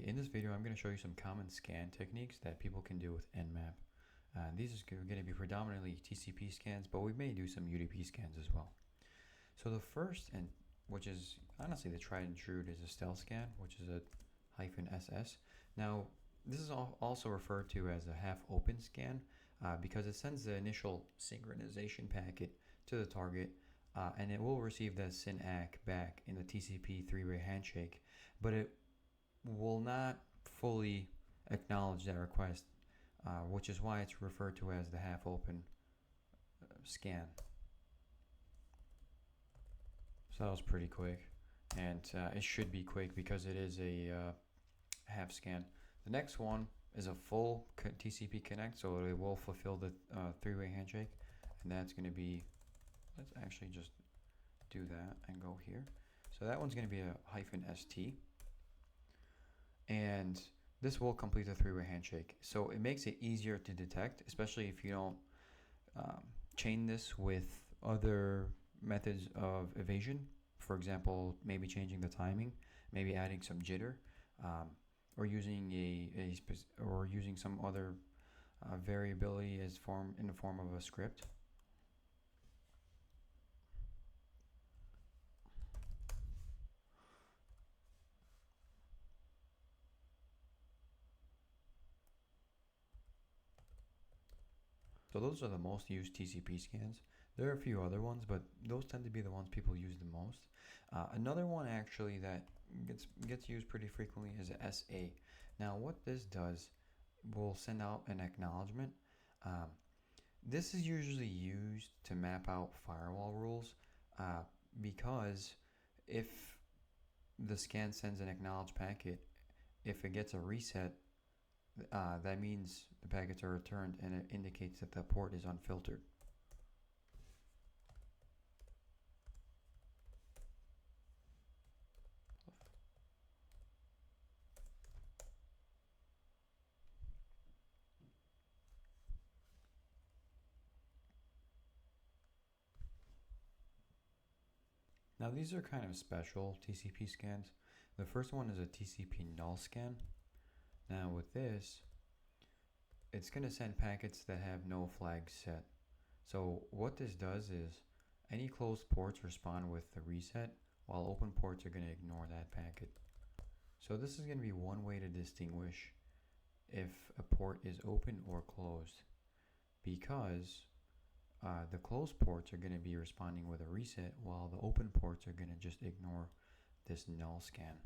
In this video, I'm going to show you some common scan techniques that people can do with Nmap. These are going to be predominantly TCP scans, but we may do some UDP scans as well. So the first, and which is honestly the tried and true, is a stealth scan, which is a -SS. Now, this is also referred to as a half-open scan because it sends the initial synchronization packet to the target, and it will receive that SYN-ACK back in the TCP three-way handshake, but it will not fully acknowledge that request, which is why it's referred to as the half-open scan. So that was pretty quick, and it should be quick because it is a half scan. The next one is a full TCP connect, so it will fulfill the three-way handshake, and that's going to be, let's actually just do that and go here. So that one's going to be a -ST. And this will complete the three-way handshake. So it makes it easier to detect, especially if you don't chain this with other methods of evasion. For example, maybe changing the timing, maybe adding some jitter, or using using some other variability in the form of a script. So those are the most used TCP scans. There are a few other ones, but those tend to be the ones people use the most. Another one actually that gets used pretty frequently is a SA. Now what this does, will send out an acknowledgement. This is usually used to map out firewall rules because if the scan sends an acknowledged packet, if it gets a reset, that means the packets are returned, and it indicates that the port is unfiltered. Now these are kind of special TCP scans. The first one is a TCP null scan. Now with this, it's going to send packets that have no flags set. So what this does is any closed ports respond with the reset, while open ports are going to ignore that packet. So this is going to be one way to distinguish if a port is open or closed, because the closed ports are going to be responding with a reset, while the open ports are going to just ignore this null scan.